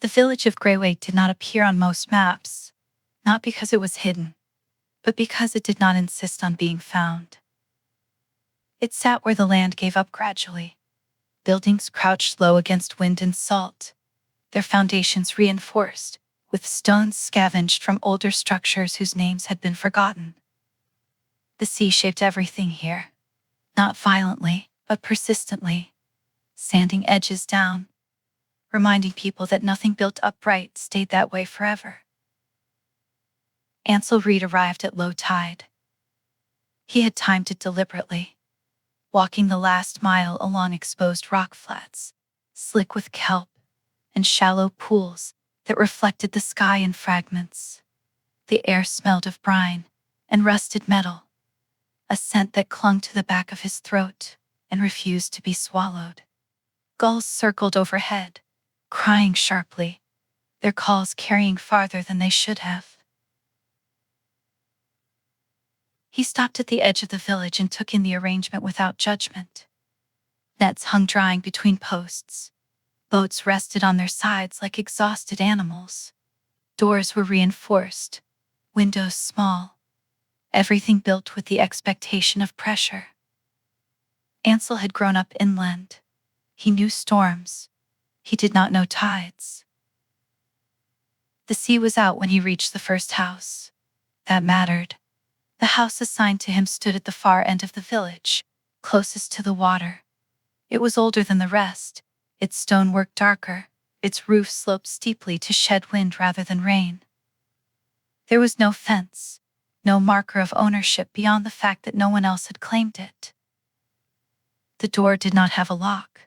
The village of Greywake did not appear on most maps, not because it was hidden, but because it did not insist on being found. It sat where the land gave up gradually. Buildings crouched low against wind and salt, their foundations reinforced, with stones scavenged from older structures whose names had been forgotten. The sea shaped everything here, not violently, but persistently, sanding edges down, reminding people that nothing built upright stayed that way forever. Ansel Reed arrived at low tide. He had timed it deliberately, walking the last mile along exposed rock flats, slick with kelp, and shallow pools that reflected the sky in fragments. The air smelled of brine and rusted metal, a scent that clung to the back of his throat and refused to be swallowed. Gulls circled overhead, crying sharply, their calls carrying farther than they should have. He stopped at the edge of the village and took in the arrangement without judgment. Nets hung drying between posts. Boats rested on their sides like exhausted animals. Doors were reinforced, windows small, everything built with the expectation of pressure. Ansel had grown up inland. He knew storms. He did not know tides. The sea was out when he reached the first house. That mattered. The house assigned to him stood at the far end of the village, closest to the water. It was older than the rest, its stonework darker, its roof sloped steeply to shed wind rather than rain. There was no fence, no marker of ownership beyond the fact that no one else had claimed it. The door did not have a lock.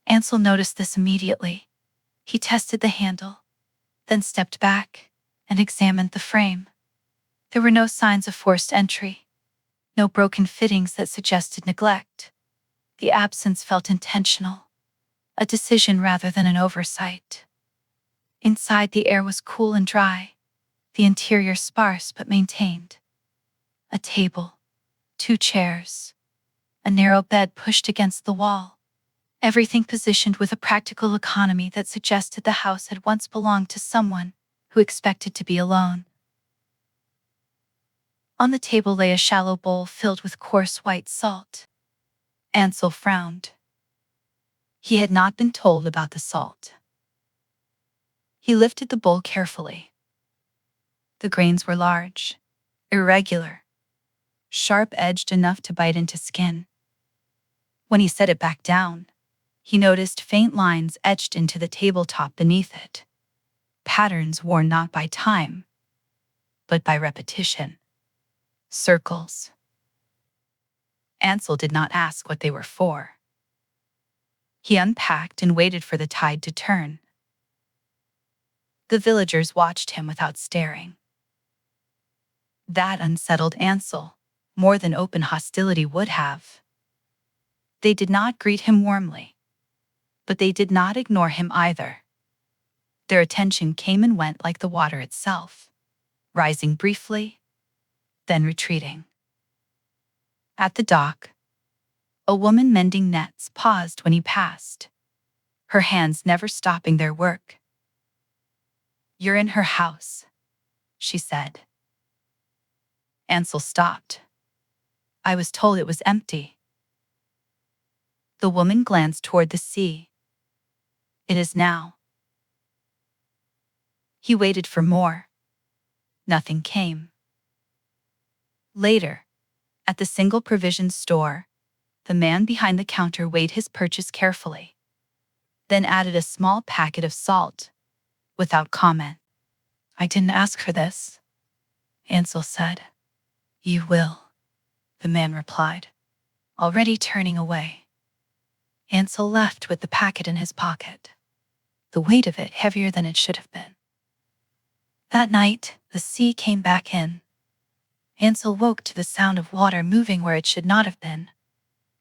Ansel noticed this immediately. He tested the handle, then stepped back and examined the frame. There were no signs of forced entry, no broken fittings that suggested neglect. The absence felt intentional, a decision rather than an oversight. Inside, the air was cool and dry, the interior sparse but maintained. A table, 2 chairs, a narrow bed pushed against the wall. Everything positioned with a practical economy that suggested the house had once belonged to someone who expected to be alone. On the table lay a shallow bowl filled with coarse white salt. Ansel frowned. He had not been told about the salt. He lifted the bowl carefully. The grains were large, irregular, sharp-edged enough to bite into skin. When he set it back down, he noticed faint lines etched into the tabletop beneath it. Patterns worn not by time, but by repetition. Circles. Ansel did not ask what they were for. He unpacked and waited for the tide to turn. The villagers watched him without staring. That unsettled Ansel, more than open hostility would have. They did not greet him warmly, but they did not ignore him either. Their attention came and went like the water itself, rising briefly, then retreating. At the dock, a woman mending nets paused when he passed, her hands never stopping their work. "You're in her house," she said. Ansel stopped. "I was told it was empty." The woman glanced toward the sea. "It is now." He waited for more. Nothing came. Later, at the single provision store, the man behind the counter weighed his purchase carefully, then added a small packet of salt, without comment. "I didn't ask for this," Ansel said. "You will," the man replied, already turning away. Ansel left with the packet in his pocket, the weight of it heavier than it should have been. That night, the sea came back in. Ansel woke to the sound of water moving where it should not have been,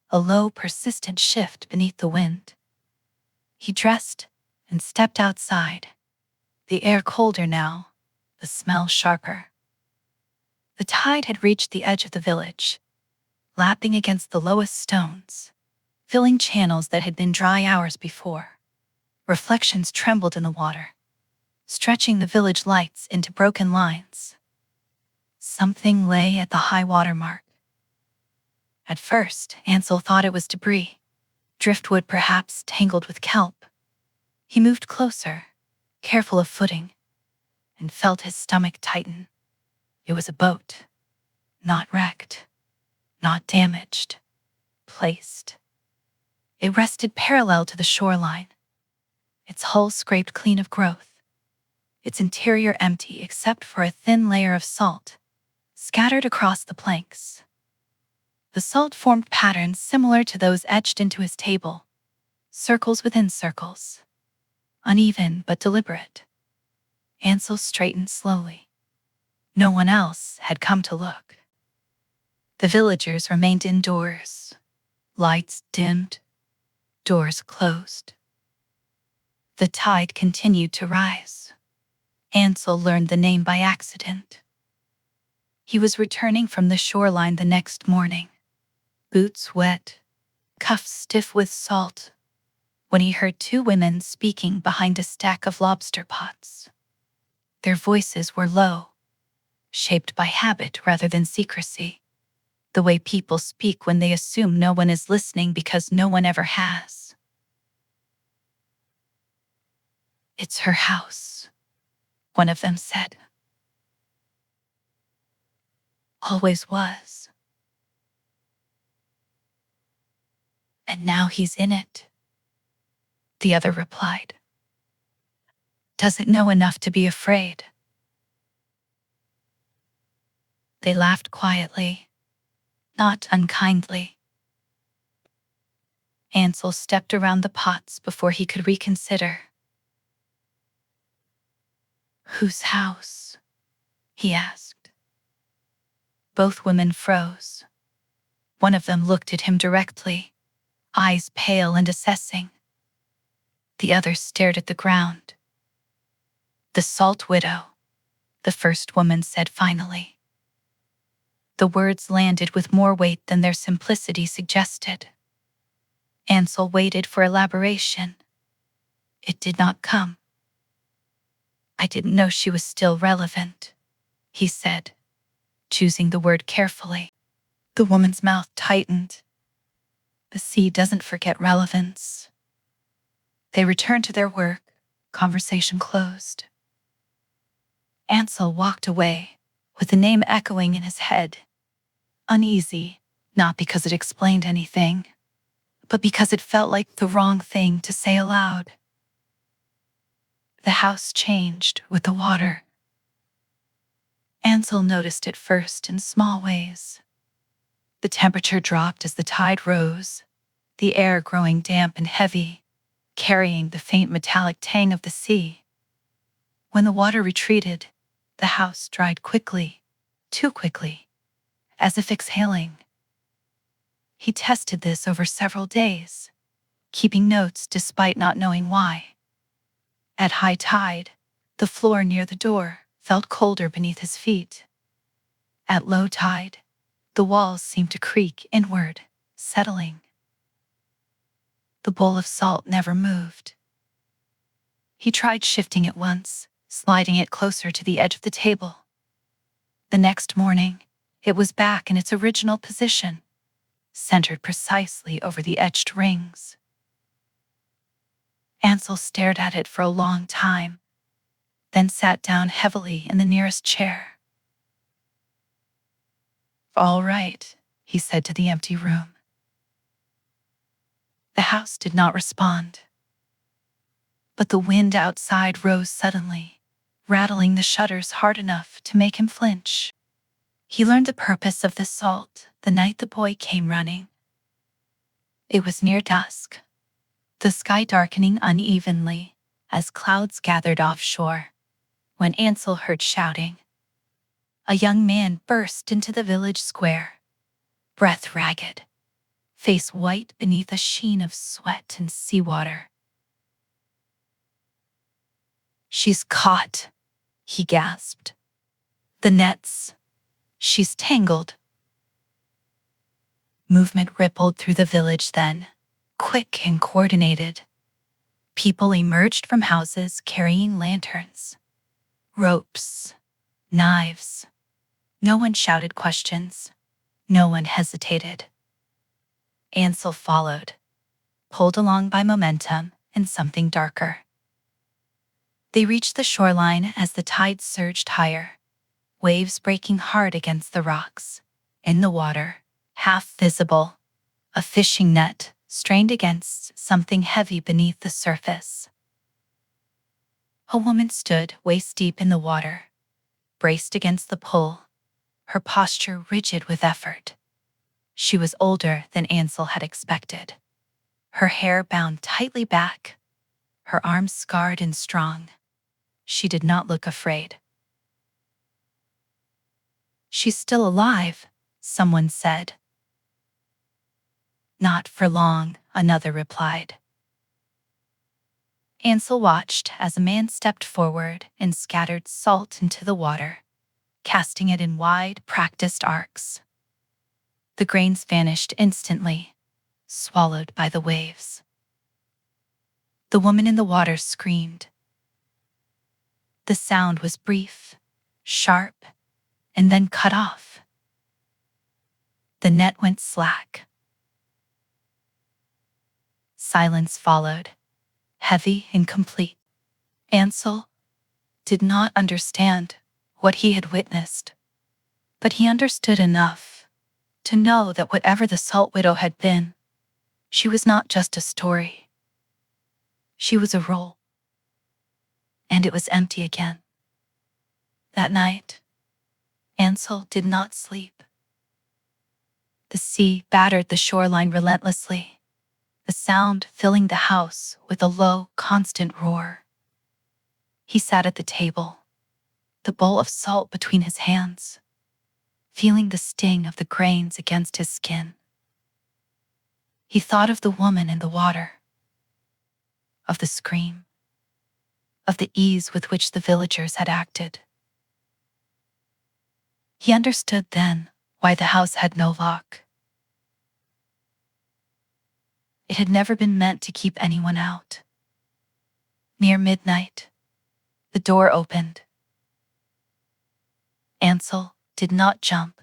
a low, persistent shift beneath the wind. He dressed and stepped outside, the air colder now, the smell sharper. The tide had reached the edge of the village, lapping against the lowest stones, filling channels that had been dry hours before. Reflections trembled in the water, stretching the village lights into broken lines. Something lay at the high water mark. At first, Ansel thought it was debris, driftwood perhaps tangled with kelp. He moved closer, careful of footing, and felt his stomach tighten. It was a boat, not wrecked, not damaged, placed. It rested parallel to the shoreline, its hull scraped clean of growth, its interior empty except for a thin layer of salt scattered across the planks. The salt formed patterns similar to those etched into his table, circles within circles, uneven but deliberate. Ansel straightened slowly. No one else had come to look. The villagers remained indoors, lights dimmed, doors closed. The tide continued to rise. Ansel learned the name by accident. He was returning from the shoreline the next morning, boots wet, cuffs stiff with salt, when he heard two women speaking behind a stack of lobster pots. Their voices were low, shaped by habit rather than secrecy, the way people speak when they assume no one is listening because no one ever has. "It's her house," one of them said. "Always was. And now he's in it," the other replied. "Doesn't know enough to be afraid." They laughed quietly, not unkindly. Ansel stepped around the pots before he could reconsider. "Whose house?" he asked. Both women froze. One of them looked at him directly, eyes pale and assessing. The other stared at the ground. "The Salt Widow," the first woman said finally. The words landed with more weight than their simplicity suggested. Ansel waited for elaboration. It did not come. "I didn't know she was still relevant," he said, choosing the word carefully. The woman's mouth tightened. The sea doesn't forget relevance. They returned to their work, conversation closed. Ansel walked away, with the name echoing in his head. Uneasy, not because it explained anything, but because it felt like the wrong thing to say aloud. The house changed with the water. Ansel noticed it first in small ways. The temperature dropped as the tide rose, the air growing damp and heavy, carrying the faint metallic tang of the sea. When the water retreated, the house dried quickly, too quickly, as if exhaling. He tested this over several days, keeping notes despite not knowing why. At high tide, the floor near the door felt colder beneath his feet. At low tide, the walls seemed to creak inward, settling. The bowl of salt never moved. He tried shifting it once, sliding it closer to the edge of the table. The next morning, it was back in its original position, centered precisely over the etched rings. Ansel stared at it for a long time, then sat down heavily in the nearest chair. "All right," he said to the empty room. The house did not respond. But the wind outside rose suddenly, rattling the shutters hard enough to make him flinch. He learned the purpose of the salt the night the boy came running. It was near dusk, the sky darkening unevenly as clouds gathered offshore, when Ansel heard shouting. A young man burst into the village square, breath ragged, face white beneath a sheen of sweat and seawater. "She's caught," he gasped. "The nets. She's tangled." Movement rippled through the village then, quick and coordinated. People emerged from houses carrying lanterns, ropes, knives. No one shouted questions. No one hesitated. Ansel followed, pulled along by momentum and something darker. They reached the shoreline as the tide surged higher, waves breaking hard against the rocks. In the water, half visible, a fishing net strained against something heavy beneath the surface. A woman stood waist-deep in the water, braced against the pull, her posture rigid with effort. She was older than Ansel had expected. Her hair bound tightly back, her arms scarred and strong. She did not look afraid. "She's still alive," someone said. "Not for long," another replied. Ansel watched as a man stepped forward and scattered salt into the water, casting it in wide, practiced arcs. The grains vanished instantly, swallowed by the waves. The woman in the water screamed. The sound was brief, sharp, and then cut off. The net went slack. Silence followed, heavy and complete. Ansel did not understand what he had witnessed, but he understood enough to know that whatever the Salt Widow had been, she was not just a story. She was a role. And it was empty again. That night, Ansel did not sleep. The sea battered the shoreline relentlessly, the sound filling the house with a low, constant roar. He sat at the table, the bowl of salt between his hands, feeling the sting of the grains against his skin. He thought of the woman in the water, of the scream, of the ease with which the villagers had acted. He understood then why the house had no lock. It had never been meant to keep anyone out. Near midnight, the door opened. Ansel did not jump.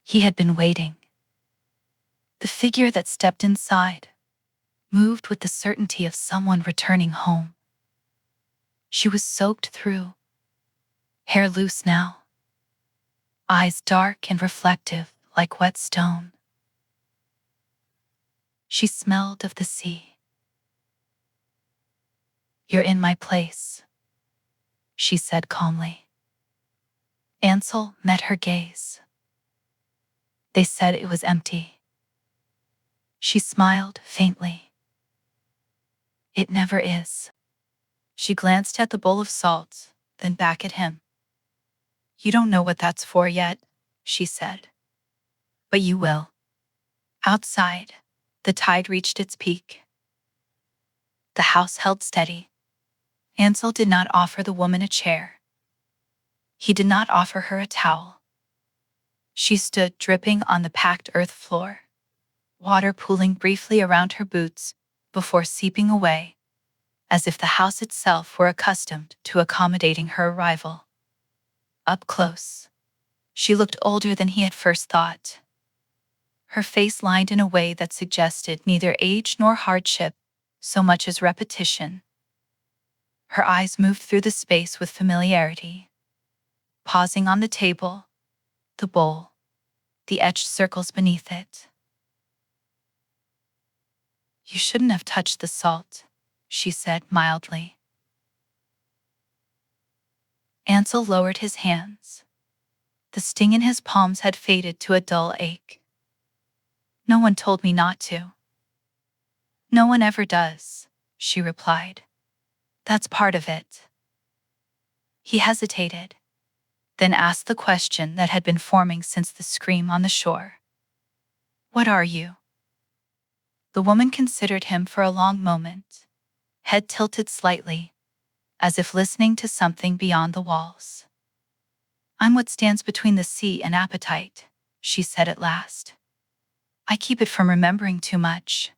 He had been waiting. The figure that stepped inside moved with the certainty of someone returning home. She was soaked through, hair loose now, eyes dark and reflective like wet stone. She smelled of the sea. "You're in my place," she said calmly. Ansel met her gaze. They said it was empty. She smiled faintly. "It never is." She glanced at the bowl of salt, then back at him. "You don't know what that's for yet," she said. "But you will." Outside, the tide reached its peak. The house held steady. Ansel did not offer the woman a chair. He did not offer her a towel. She stood dripping on the packed earth floor, water pooling briefly around her boots before seeping away, as if the house itself were accustomed to accommodating her arrival. Up close, she looked older than he had first thought. Her face lined in a way that suggested neither age nor hardship, so much as repetition. Her eyes moved through the space with familiarity, pausing on the table, the bowl, the etched circles beneath it. "You shouldn't have touched the salt," she said mildly. Ansel lowered his hands. The sting in his palms had faded to a dull ache. "No one told me not to." "No one ever does," she replied. "That's part of it." He hesitated, then asked the question that had been forming since the scream on the shore. "What are you?" The woman considered him for a long moment, head tilted slightly, as if listening to something beyond the walls. "I'm what stands between the sea and appetite," she said at last. "I keep it from remembering too much."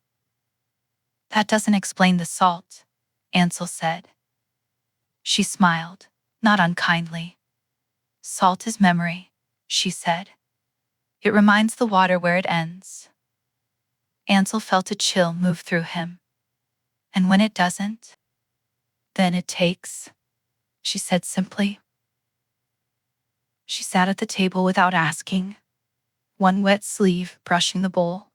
That doesn't explain the salt, Ansel said. She smiled, not unkindly. Salt is memory, she said. It reminds the water where it ends. Ansel felt a chill move through him. And when it doesn't, then it takes, she said simply. She sat at the table without asking, one wet sleeve brushing the bowl.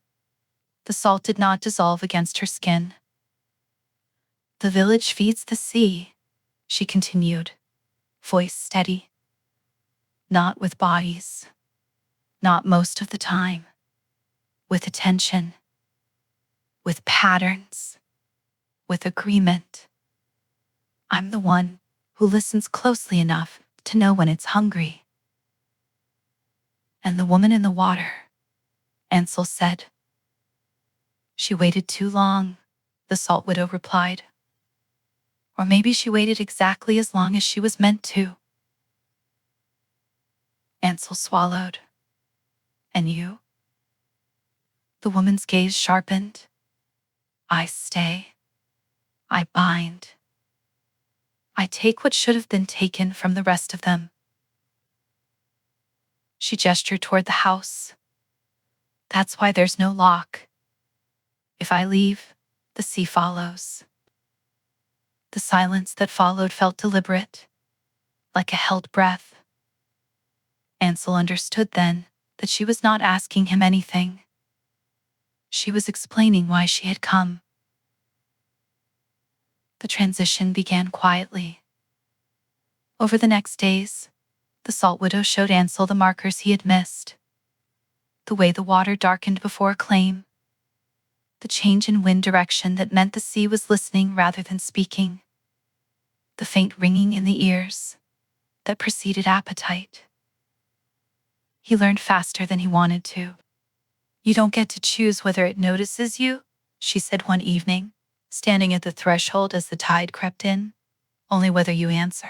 The salt did not dissolve against her skin. The village feeds the sea, she continued, voice steady. Not with bodies. Not most of the time. With attention. With patterns. With agreement. I'm the one who listens closely enough to know when it's hungry. And the woman in the water, Ansel said. She waited too long, the Salt Widow replied. Or maybe she waited exactly as long as she was meant to. Ansel swallowed. And you? The woman's gaze sharpened. I stay. I bind. I take what should have been taken from the rest of them. She gestured toward the house. That's why there's no lock. If I leave, the sea follows. The silence that followed felt deliberate, like a held breath. Ansel understood then that she was not asking him anything. She was explaining why she had come. The transition began quietly. Over the next days, the Salt Widow showed Ansel the markers he had missed. The way the water darkened before acclaim. The change in wind direction that meant the sea was listening rather than speaking. The faint ringing in the ears that preceded appetite. He learned faster than he wanted to. You don't get to choose whether it notices you, she said one evening, standing at the threshold as the tide crept in, only whether you answer.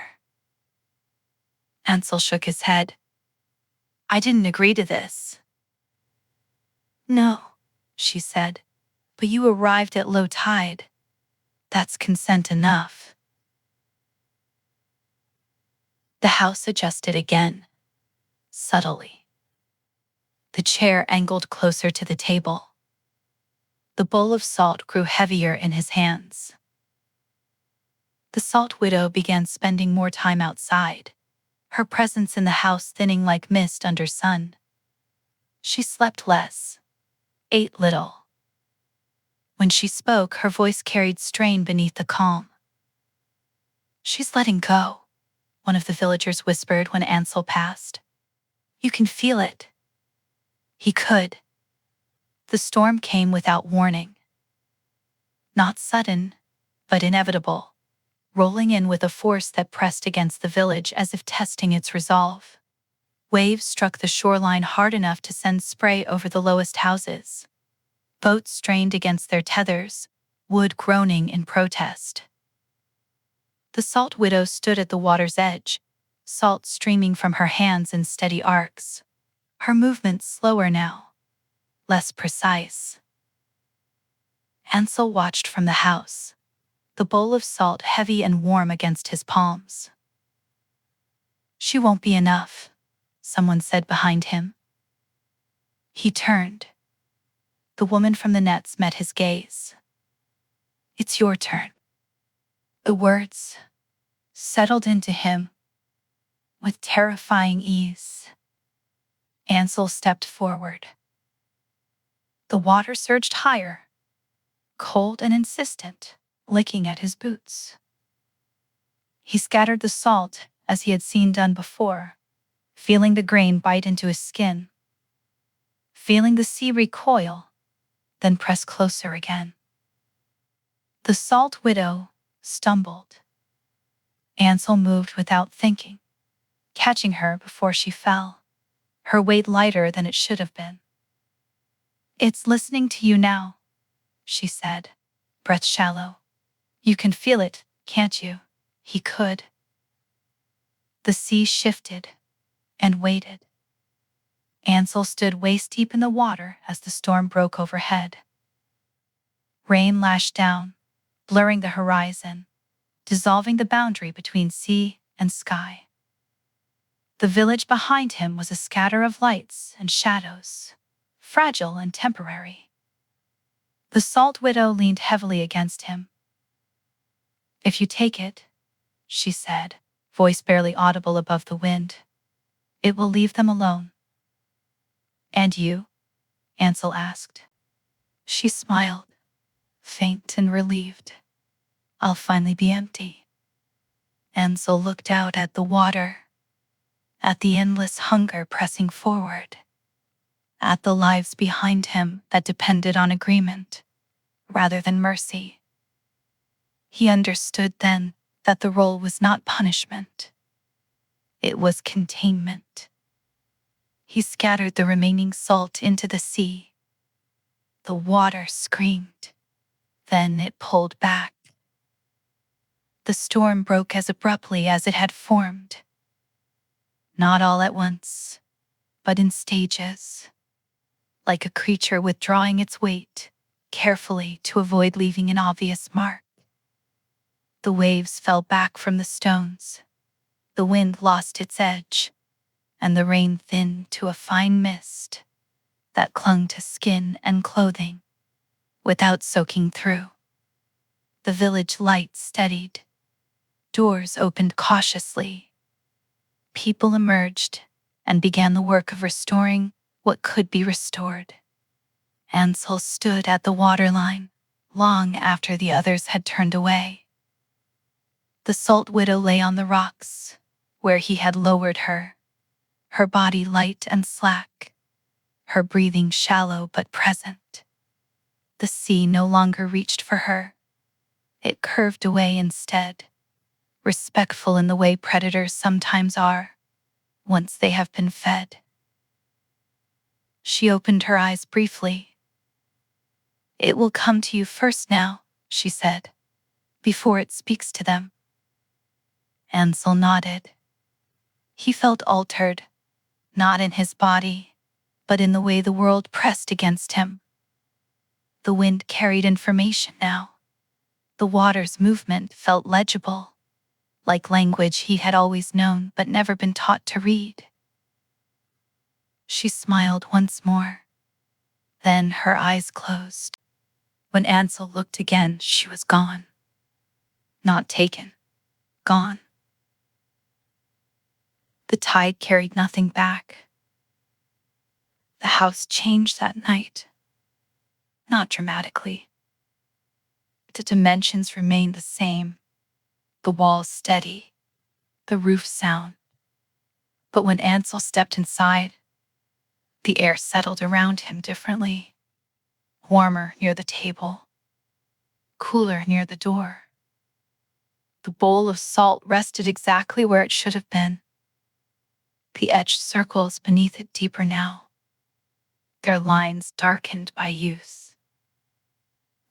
Ansel shook his head. I didn't agree to this. No, she said, but you arrived at low tide. That's consent enough. The house adjusted again, subtly. The chair angled closer to the table. The bowl of salt grew heavier in his hands. The Salt Widow began spending more time outside, her presence in the house thinning like mist under sun. She slept less, ate little. When she spoke, her voice carried strain beneath the calm. She's letting go, one of the villagers whispered when Ansel passed. You can feel it. He could. The storm came without warning. Not sudden, but inevitable, rolling in with a force that pressed against the village as if testing its resolve. Waves struck the shoreline hard enough to send spray over the lowest houses. Boats strained against their tethers, wood groaning in protest. The Salt Widow stood at the water's edge, salt streaming from her hands in steady arcs. Her movements slower now, less precise. Ansel watched from the house, the bowl of salt heavy and warm against his palms. She won't be enough, someone said behind him. He turned. The woman from the nets met his gaze. It's your turn. The words settled into him with terrifying ease. Ansel stepped forward. The water surged higher, cold and insistent, licking at his boots. He scattered the salt as he had seen done before, feeling the grain bite into his skin, feeling the sea recoil, then press closer again. The Salt Widow stumbled. Ansel moved without thinking, catching her before she fell, her weight lighter than it should have been. It's listening to you now, she said, breath shallow. You can feel it, can't you? He could. The sea shifted and waited. Ansel stood waist-deep in the water as the storm broke overhead. Rain lashed down, blurring the horizon, dissolving the boundary between sea and sky. The village behind him was a scatter of lights and shadows, fragile and temporary. The Salt Widow leaned heavily against him. "If you take it," she said, voice barely audible above the wind, "it will leave them alone." "And you?" Ansel asked. She smiled, faint and relieved. "I'll finally be empty." Ansel looked out at the water, at the endless hunger pressing forward, at the lives behind him that depended on agreement rather than mercy. He understood then that the role was not punishment. It was containment. He scattered the remaining salt into the sea. The water screamed. Then it pulled back. The storm broke as abruptly as it had formed. Not all at once, but in stages, like a creature withdrawing its weight carefully to avoid leaving an obvious mark. The waves fell back from the stones. The wind lost its edge, and the rain thinned to a fine mist that clung to skin and clothing without soaking through. The village lights steadied. Doors opened cautiously. People emerged and began the work of restoring what could be restored. Ansel stood at the waterline long after the others had turned away. The Salt Widow lay on the rocks where he had lowered her body light and slack, her breathing shallow but present. The sea no longer reached for her. It curved away instead, respectful in the way predators sometimes are once they have been fed. She opened her eyes briefly. "It will come to you first now," she said, "before it speaks to them." Ansel nodded. He felt altered, not in his body, but in the way the world pressed against him. The wind carried information now. The water's movement felt legible, like language he had always known but never been taught to read. She smiled once more. Then her eyes closed. When Ansel looked again, she was gone. Not taken. Gone. The tide carried nothing back. The house changed that night. Not dramatically. The dimensions remained the same. The walls steady. The roof sound. But when Ansel stepped inside, the air settled around him differently. Warmer near the table. Cooler near the door. The bowl of salt rested exactly where it should have been. The etched circles beneath it deeper now, their lines darkened by use.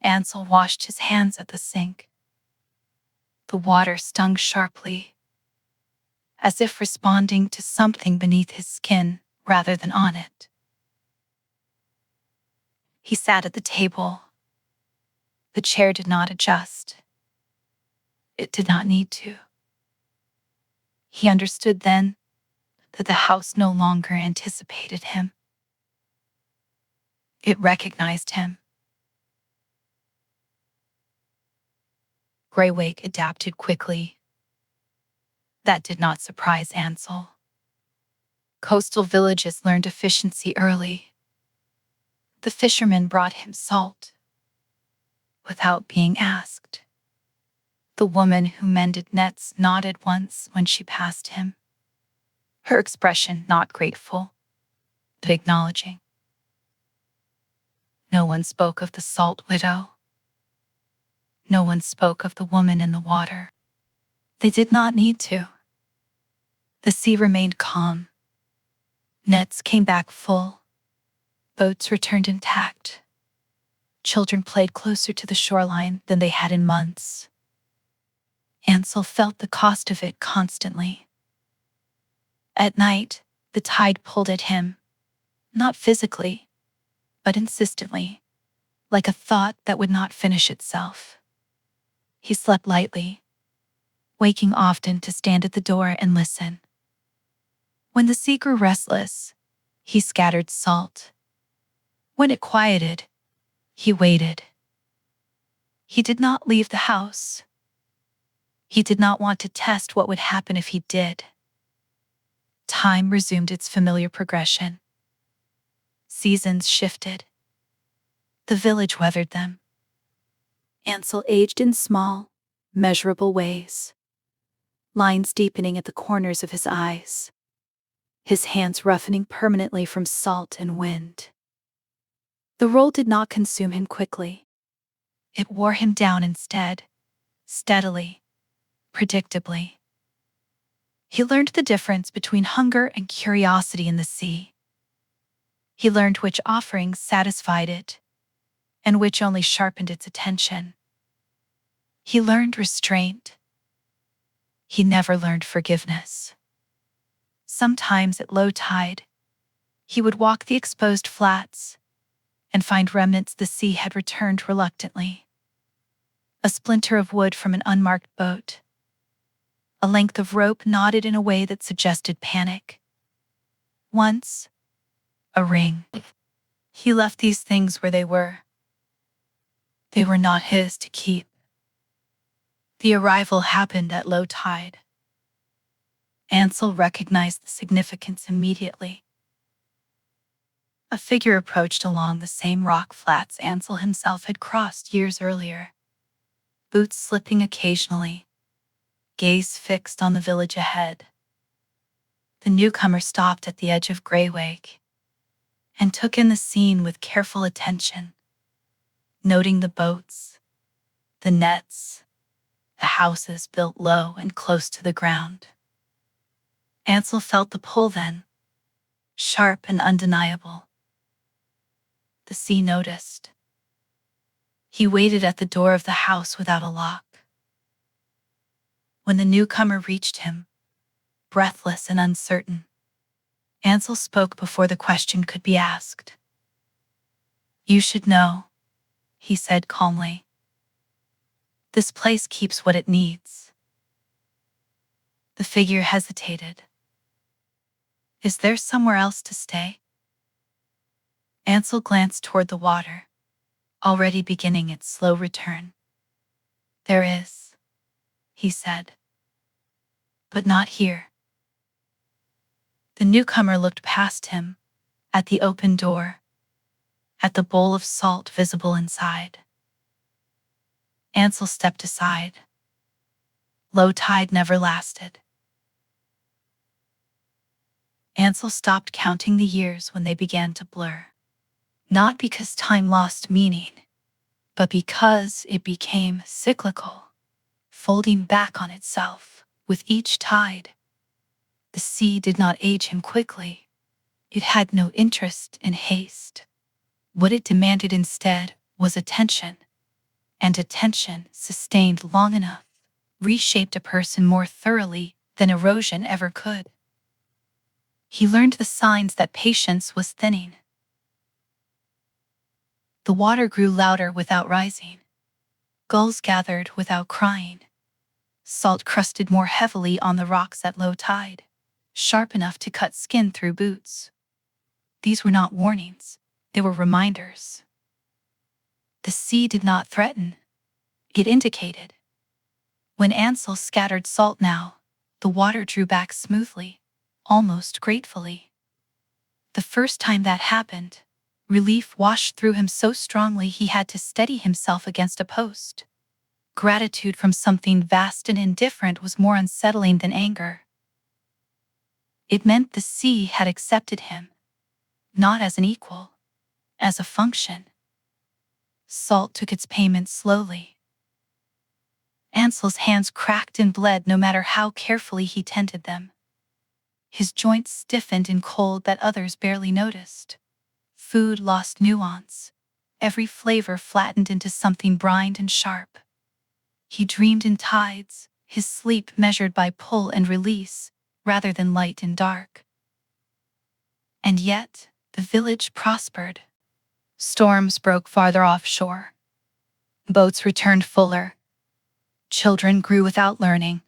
Ansel washed his hands at the sink. The water stung sharply, as if responding to something beneath his skin rather than on it. He sat at the table. The chair did not adjust. It did not need to. He understood then that the house no longer anticipated him. It recognized him. Greywake adapted quickly. That did not surprise Ansel. Coastal villages learned efficiency early. The fishermen brought him salt without being asked. The woman who mended nets nodded once when she passed him, her expression not grateful, but acknowledging. No one spoke of the Salt Widow. No one spoke of the woman in the water. They did not need to. The sea remained calm. Nets came back full. Boats returned intact. Children played closer to the shoreline than they had in months. Ansel felt the cost of it constantly. At night, the tide pulled at him, not physically, but insistently. like a thought that would not finish itself. He slept lightly, waking often to stand at the door and listen. When the sea grew restless, he scattered salt. When it quieted, he waited. He did not leave the house. He did not want to test what would happen if he did. Time resumed its familiar progression. Seasons shifted. The village weathered them. Ansel aged in small, measurable ways, lines deepening at the corners of his eyes, his hands roughening permanently from salt and wind. The role did not consume him quickly. It wore him down instead, steadily, predictably. He learned the difference between hunger and curiosity in the sea. He learned which offerings satisfied it, and which only sharpened its attention. He learned restraint. He never learned forgiveness. Sometimes at low tide, he would walk the exposed flats and find remnants the sea had returned reluctantly. A splinter of wood from an unmarked boat, a length of rope knotted in a way that suggested panic. Once, a ring. He left these things where they were. They were not his to keep. The arrival happened at low tide. Ansel recognized the significance immediately. A figure approached along the same rock flats Ansel himself had crossed years earlier, boots slipping occasionally, gaze fixed on the village ahead. The newcomer stopped at the edge of Greywake and took in the scene with careful attention, noting the boats, the nets, the houses built low and close to the ground. Ansel felt the pull then, sharp and undeniable. The sea noticed. He waited at the door of the house without a lock. When the newcomer reached him, breathless and uncertain, Ansel spoke before the question could be asked. "You should know," he said calmly. "This place keeps what it needs." The figure hesitated. "Is there somewhere else to stay?" Ansel glanced toward the water, already beginning its slow return. "There is," he said. "But not here." The newcomer looked past him, at the open door, at the bowl of salt visible inside. Ansel stepped aside. Low tide never lasted. Ansel stopped counting the years when they began to blur. Not because time lost meaning, but because it became cyclical, folding back on itself with each tide. The sea did not age him quickly. It had no interest in haste. What it demanded instead was attention, and attention sustained long enough reshaped a person more thoroughly than erosion ever could. He learned the signs that patience was thinning. The water grew louder without rising. Gulls gathered without crying. Salt crusted more heavily on the rocks at low tide, sharp enough to cut skin through boots. These were not warnings, they were reminders. The sea did not threaten, it indicated. When Ansel scattered salt now, the water drew back smoothly, almost gratefully. The first time that happened, relief washed through him so strongly he had to steady himself against a post. Gratitude from something vast and indifferent was more unsettling than anger. It meant the sea had accepted him, not as an equal, as a function. Salt took its payment slowly. Ansel's hands cracked and bled no matter how carefully he tended them. His joints stiffened in cold that others barely noticed. Food lost nuance. Every flavor flattened into something brined and sharp. He dreamed in tides, his sleep measured by pull and release, rather than light and dark. And yet, the village prospered. Storms broke farther offshore. Boats returned fuller. Children grew without learning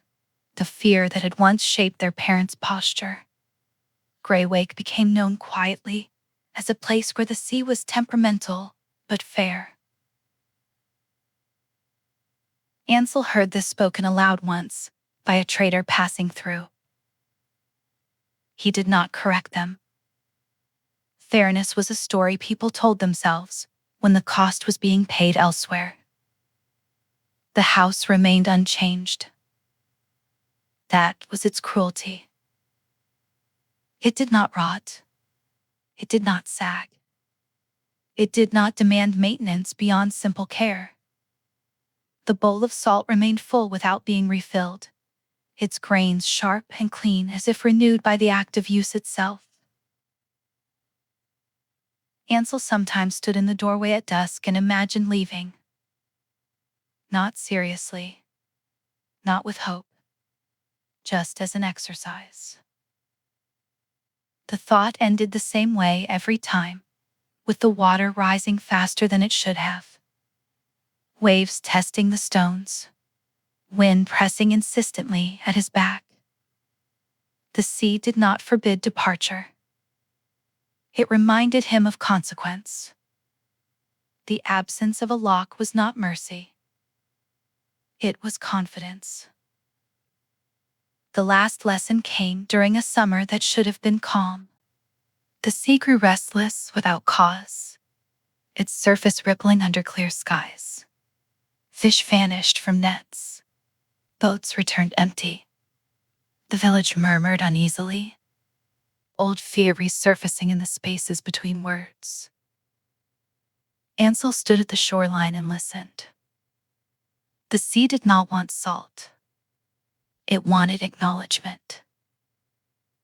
the fear that had once shaped their parents' posture. Greywake became known quietly as a place where the sea was temperamental but fair. Ansel heard this spoken aloud once by a trader passing through. He did not correct them. Fairness was a story people told themselves when the cost was being paid elsewhere. The house remained unchanged. That was its cruelty. It did not rot. It did not sag. It did not demand maintenance beyond simple care. The bowl of salt remained full without being refilled, its grains sharp and clean as if renewed by the act of use itself. Ansel sometimes stood in the doorway at dusk and imagined leaving. Not seriously, not with hope, just as an exercise. The thought ended the same way every time, with the water rising faster than it should have. Waves testing the stones, wind pressing insistently at his back. The sea did not forbid departure. It reminded him of consequence. The absence of a lock was not mercy. It was confidence. The last lesson came during a summer that should have been calm. The sea grew restless without cause, its surface rippling under clear skies. Fish vanished from nets. Boats returned empty. The village murmured uneasily, old fear resurfacing in the spaces between words. Ansel stood at the shoreline and listened. The sea did not want salt. It wanted acknowledgement.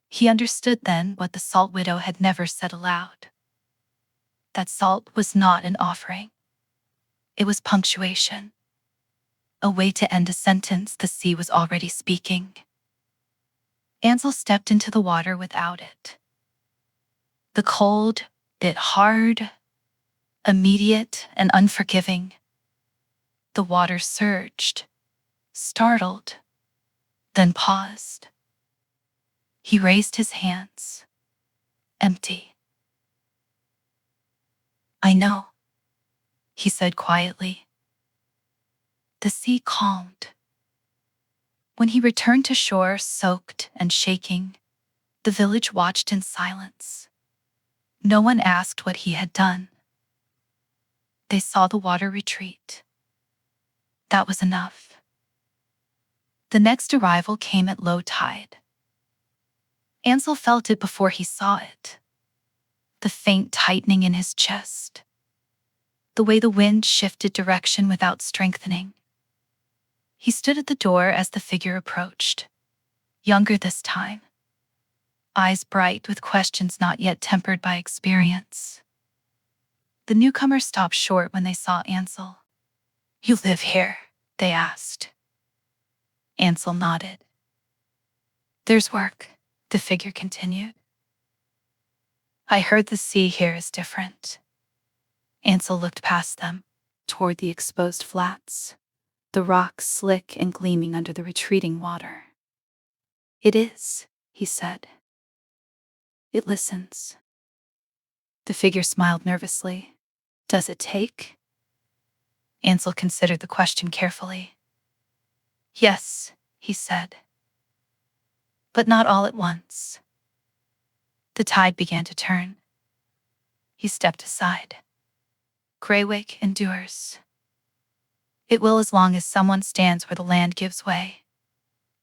He understood then what the salt widow had never said aloud. That salt was not an offering. It was punctuation. A way to end a sentence the sea was already speaking. Ansel stepped into the water without it. The cold bit hard, immediate and unforgiving. The water surged, startled, then paused. He raised his hands, empty. "I know," he said quietly. The sea calmed. When he returned to shore, soaked and shaking, the village watched in silence. No one asked what he had done. They saw the water retreat. That was enough. The next arrival came at low tide. Ansel felt it before he saw it. The faint tightening in his chest. The way the wind shifted direction without strengthening. He stood at the door as the figure approached. Younger this time. Eyes bright with questions not yet tempered by experience. The newcomer stopped short when they saw Ansel. "You live here?" they asked. Ansel nodded. "There's work," the figure continued. "I heard the sea here is different." Ansel looked past them, toward the exposed flats, the rocks slick and gleaming under the retreating water. "It is," he said. "It listens." The figure smiled nervously. "Does it take?" Ansel considered the question carefully. "Yes," he said. "But not all at once." The tide began to turn. He stepped aside. Greywake endures. It will as long as someone stands where the land gives way,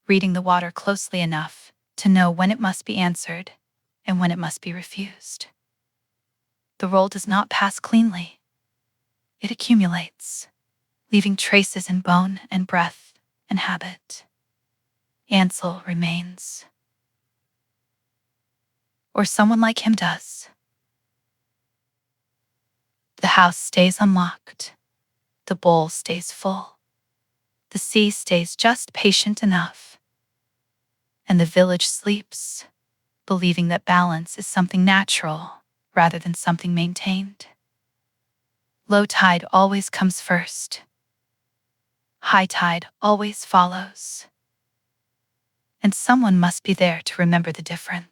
reading the water closely enough to know when it must be answered and when it must be refused. The roll does not pass cleanly. It accumulates, leaving traces in bone and breath and habit. Ansel remains. Or someone like him does. The house stays unlocked. The bowl stays full. The sea stays just patient enough. And the village sleeps, believing that balance is something natural rather than something maintained. Low tide always comes first. High tide always follows. And someone must be there to remember the difference.